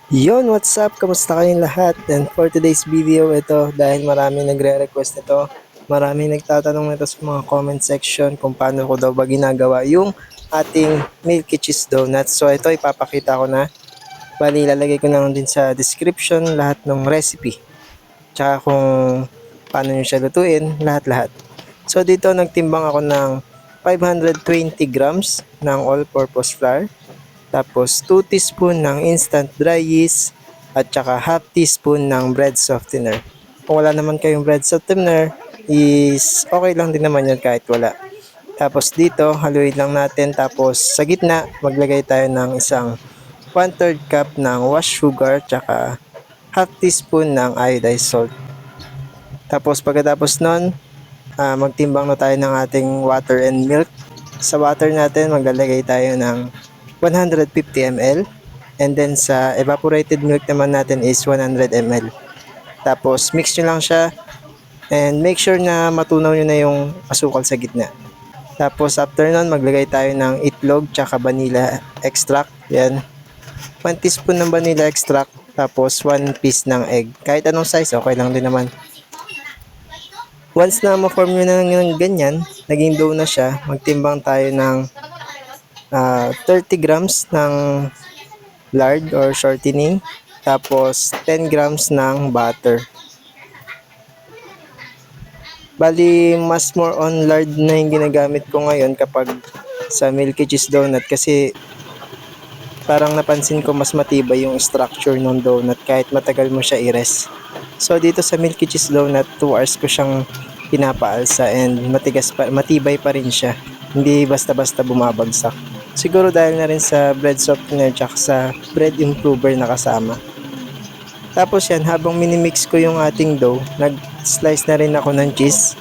Yon, what's up? Kamusta kayong lahat? And for today's video, ito, dahil marami nagre-request nito, marami nagtatanong nito sa mga comment section kung paano ko daw ba ginagawa yung ating milky cheese donuts. So ito, ipapakita ko na. Bali, ilalagay ko na lang din sa description lahat ng recipe. Tsaka kung paano nyo siya lutuin, lahat-lahat. So dito, nagtimbang ako ng 520 grams ng all-purpose flour. Tapos 2 teaspoon ng instant dry yeast at saka half teaspoon ng bread softener. Kung wala naman kayong bread softener, is okay lang din naman yun kahit wala. Tapos dito, haluin lang natin. Tapos sa gitna, maglagay tayo ng isang 1/3 cup ng wash sugar tsaka half teaspoon ng iodized salt. Tapos pagkatapos nun, magtimbang na tayo ng ating water and milk. Sa water natin, maglalagay tayo ng 150 ml. And then sa evaporated milk naman natin is 100 ml. Tapos mix nyo lang siya and make sure na matunaw nyo na yung asukal sa gitna. Tapos after nun, maglagay tayo ng itlog tsaka vanilla extract. Yan. 1 teaspoon ng vanilla extract. Tapos 1 piece ng egg. Kahit anong size, okay lang din naman. Once na ma-form nyo na ng ganyan, naging dough na siya, magtimbang tayo ng 30 grams ng lard or shortening, tapos 10 grams ng butter. Bali, mas more on lard na yung ginagamit ko ngayon kapag sa milky cheese donut kasi parang napansin ko mas matibay yung structure ng donut kahit matagal mo siya i-rest. So dito sa milky cheese donut, 2 hours ko siyang pinapaalsa and matibay pa rin siya. Hindi basta-basta bumabagsak. Siguro dahil na rin sa bread softener at sa bread improver na kasama. Tapos yan, habang minimix ko yung ating dough, nag-slice na rin ako ng cheese.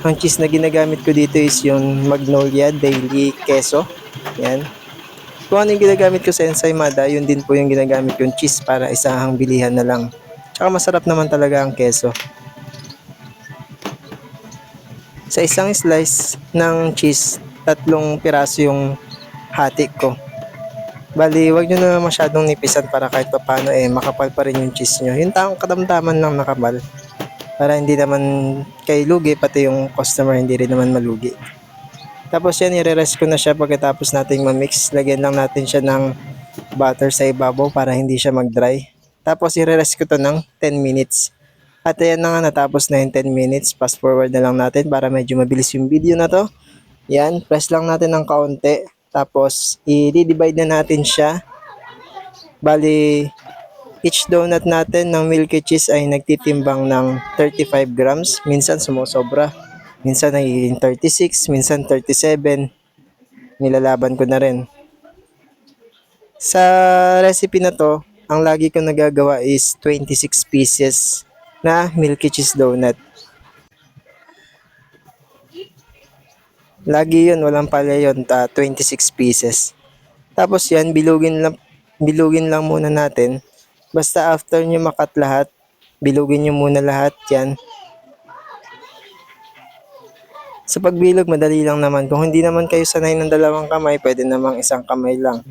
Ang cheese na ginagamit ko dito is yung Magnolia Daily Queso. Yan. Kung ano yung ginagamit ko sa ensaymada, yun din po yung ginagamit yung cheese para isahang bilihan na lang. Tsaka masarap naman talaga ang keso. Sa isang slice ng cheese, 3 piraso yung hati ko. Bali, wag nyo na masyadong nipisan para kahit paano makapal pa rin yung cheese nyo. Yung taong katamtaman lang nakapal. Para hindi naman kay lugi, pati yung customer hindi rin naman malugi. Tapos yan, i-rest ko na siya pagkatapos nating ma-mix. Lagyan lang natin siya ng butter sa ibabaw para hindi siya mag-dry. Tapos i-rest ko to ng 10 minutes. At ayan na nga, natapos na yung 10 minutes. Fast forward na lang natin para medyo mabilis yung video na to. Yan, press lang natin ng kaunti. Tapos i-divide na natin siya. Bali, each donut natin ng milky cheese ay nagtitimbang ng 35 grams. Minsan sumusobra. Minsan nagiging 36, minsan 37. Nilalaban ko na rin. Sa recipe na to, ang lagi ko nagagawa is 26 pieces na milky cheese donut. Lagi yun, walang palya yun, 26 pieces. Tapos yan, bilugin lang muna natin. Basta after nyo makat lahat, bilugin nyo muna lahat yan. Sa pagbilog, madali lang naman. Kung hindi naman kayo sanay ng 2 kamay, pwede namang 1 kamay lang.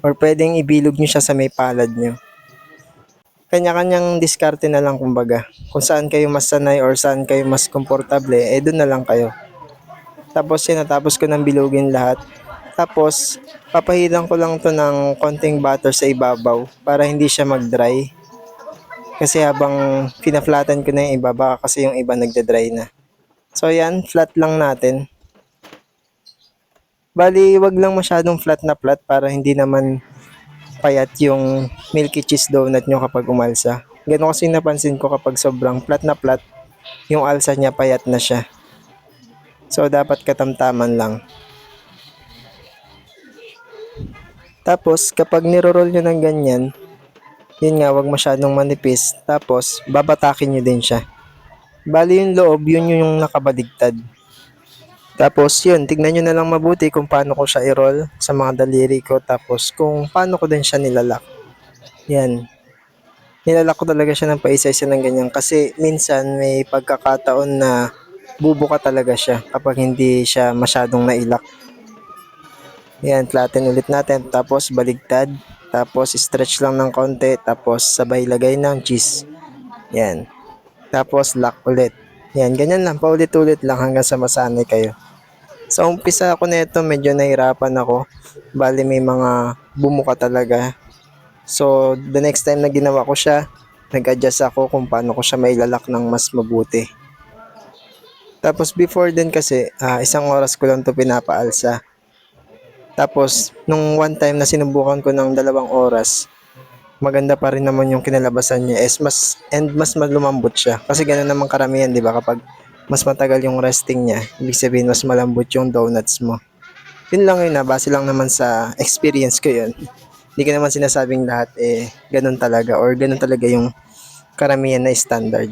Or pwedeng ibilog nyo siya sa may palad nyo. Kanya-kanyang diskarte na lang kumbaga. Kung saan kayo mas sanay or saan kayo mas komportable, doon na lang kayo. Tapos yan, natapos ko ng bilugin lahat. Tapos, papahiran ko lang to ng konting butter sa ibabaw para hindi siya mag-dry. Kasi habang pinaflatan ko na yung iba, baka kasi yung iba nagda-dry na. So yan, flat lang natin. Bali, wag lang masyadong flat na flat para hindi naman payat yung milky cheese donut nyo kapag umalsa. Ganun kasi napansin ko kapag sobrang flat na flat, yung alsa niya payat na siya. So, dapat katamtaman lang. Tapos, kapag niroroll nyo ng ganyan, yun nga, wag masyadong manipis. Tapos, babatakin nyo din siya. Bali yung loob, yun yung nakabaligtad. Tapos, yun, tignan nyo na lang mabuti kung paano ko siya i-roll sa mga daliri ko. Tapos, kung paano ko din siya nilalak. Yan. Nilalak ko talaga siya ng paisa-isa ng ganyan. Kasi, minsan, may pagkakataon na bubuka talaga siya kapag hindi siya masyadong nailak. Yan, flatten ulit natin. Tapos baligtad. tapos stretch lang ng konti, tapos sabay lagay ng cheese. Yan. Tapos lock ulit. Yan, ganyan lang, paulit-ulit lang hanggang sa masanay kayo. Sa umpisa ako nito, medyo nahirapan ako. Bali may mga bumuka talaga. So, the next time na ginawa ko siya, nag-adjust ako kung paano ko siya mailalak ng mas mabuti. Tapos before din kasi, isang oras ko lang to pinapaalsa. Tapos, nung one time na sinubukan ko ng 2 oras, maganda pa rin naman yung kinalabasan niya mas lumambot siya. Kasi ganoon naman karamihan, di ba? Kapag mas matagal yung resting niya, ibig sabihin mas malambot yung donuts mo. Yun lang yun base lang naman sa experience ko yun. Hindi ko naman sinasabing lahat ganun talaga or ganun talaga yung karamihan na standard.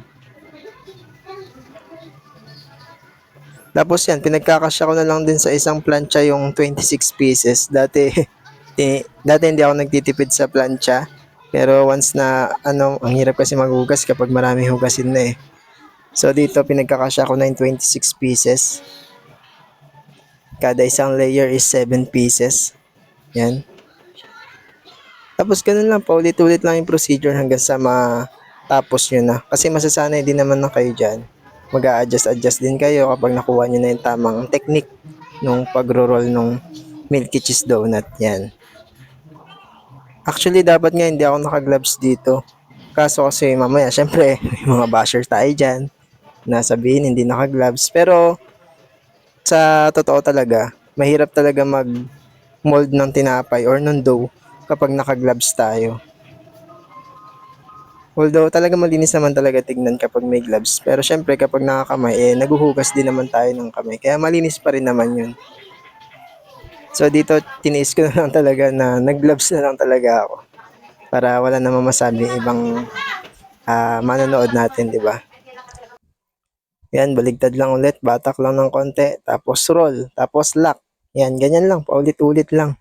Tapos yan, pinagkakasya ko na lang din sa isang plancha yung 26 pieces. Dati hindi ako nagtitipid sa plancha. Pero once na, ang hirap kasi maghugas kapag marami hugasin na eh. So dito, pinagkakasya ko na yung 26 pieces. Kada isang layer is 7 pieces. Yan. Tapos ganun lang, paulit-ulit lang yung procedure hanggang sa matapos nyo na. Kasi masasanay din naman na kayo dyan. Mag-a-adjust din kayo kapag nakuha nyo na yung tamang technique nung pagro-roll nung milky cheese donut. Yan. Actually, dapat nga hindi ako naka-gloves dito. Kaso kasi mamaya, syempre, may mga basher tayo dyan na sabihin hindi naka-gloves. Pero sa totoo talaga, mahirap talaga mag-mold ng tinapay or ng dough kapag naka-gloves tayo. Although talaga malinis naman talaga tignan kapag may gloves. Pero syempre kapag nakakamay, naguhugas din naman tayo ng kamay. Kaya malinis pa rin naman yun. So dito, tiniis ko na lang talaga na nag-gloves na lang talaga ako. Para wala namang masabi ibang manonood natin, di ba? Yan, baligtad lang ulit, batak lang ng konti, tapos roll, tapos lock. Yan, ganyan lang, paulit-ulit lang.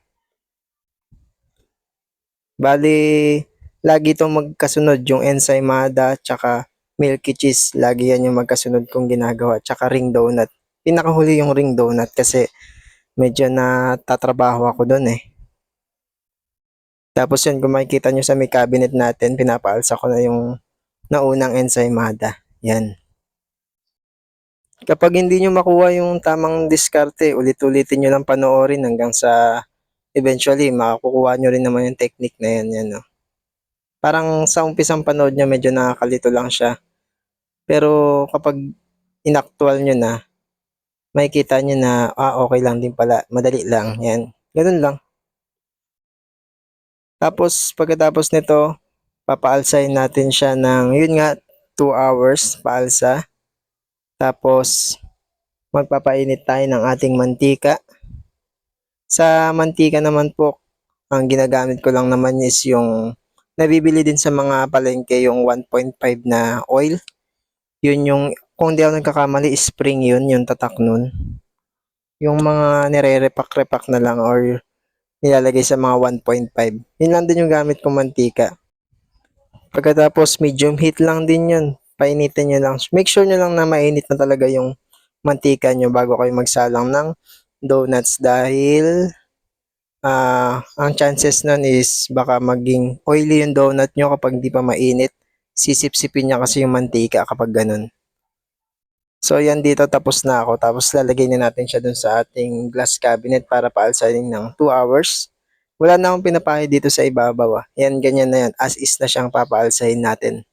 Bali, lagi itong magkasunod, yung ensaymada, tsaka milky cheese, lagi yan yung magkasunod kong ginagawa, tsaka ring donut. Pinakahuli yung ring donut kasi medyo natatrabaho ako doon eh. Tapos yun, kung makikita nyo sa may cabinet natin, pinapaalsa ko na yung naunang ensaymada. Yan. Kapag hindi nyo makuha yung tamang diskarte, ulit-ulitin nyo lang panoorin hanggang sa eventually makakukuha nyo rin naman yung technique na yan. Yan no? Parang sa umpisang panood nyo medyo nakakalito lang siya. Pero kapag inactual nyo na, makikita nyo na okay lang din pala, madali lang. Yan, ganun lang. Tapos pagkatapos nito, papaalsahin natin siya ng yun nga 2 hours paalsa. Tapos magpapainit tayo ng ating mantika. Sa mantika naman po, ang ginagamit ko lang naman is yung nabibili din sa mga palengke yung 1.5 na oil. Yun yung, kung di ako nagkakamali, spring yun, yung tatak nun. Yung mga nire-repack-repack na lang or nilalagay sa mga 1.5. Yun lang din yung gamit kong mantika. Pagkatapos medium heat lang din yun. Painitin nyo lang. Make sure nyo lang na mainit na talaga yung mantika nyo bago kayo magsalang ng donuts dahil ang chances nun is baka maging oily yung donut nyo kapag di pa mainit. Sisip-sipin niya kasi yung mantika kapag ganun. So yan dito tapos na ako. Tapos lalagay na natin siya dun sa ating glass cabinet para paalsahin ng 2 hours. Wala na akong pinapahid dito sa ibabaw. Yan, ganyan na yan. As is na siyang papaalsahin natin.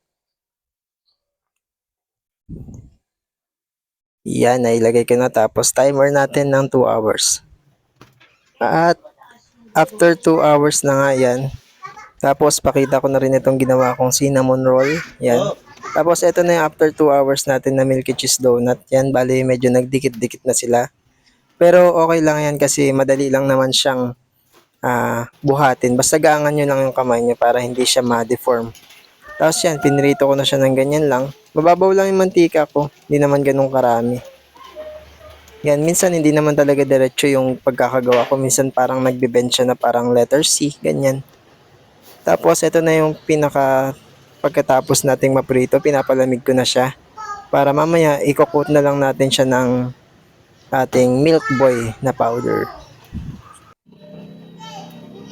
Yan, nailagay ko na. Tapos timer natin ng 2 hours. At after 2 hours na nga yan. Tapos pakita ko na rin itong ginawa kong cinnamon roll. Yan. Tapos ito na yung after 2 hours natin na milky cheese donut. Yan, bali medyo nagdikit-dikit na sila. Pero okay lang yan kasi madali lang naman siyang buhatin. Basta gaangan nyo lang yung kamay nyo para hindi siya ma-deform. Tapos yan, pinrito ko na siya ng ganyan lang. Mababaw lang yung mantika ko. Hindi naman ganun karami. Yan, minsan hindi naman talaga diretso yung pagkakagawa ko. Minsan parang nagbe-bend siya na parang letter C, ganyan. Tapos ito na yung pagkatapos nating maprito, pinapalamig ko na siya. Para mamaya, i-coat na lang natin siya ng ating milk boy na powder.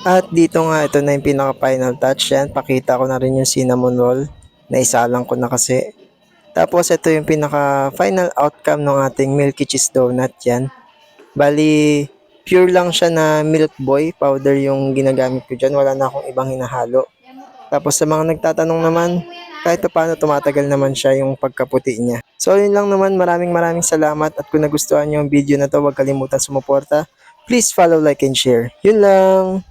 At dito nga, ito na yung pinaka-final touch. Yan, pakita ko na rin yung cinnamon roll. Naisalang ko na kasi. Tapos, ito yung pinaka-final outcome ng ating Milky Cheese Donut. Yan. Bali, pure lang siya na Milk Boy powder yung ginagamit ko dyan. Wala na akong ibang hinahalo. Tapos sa mga nagtatanong naman, kahit pa paano tumatagal naman siya yung pagkaputi niya. So yun lang naman, maraming salamat at kung nagustuhan niyo yung video na to, huwag kalimutan sumuporta. Please follow, like, and share. Yun lang!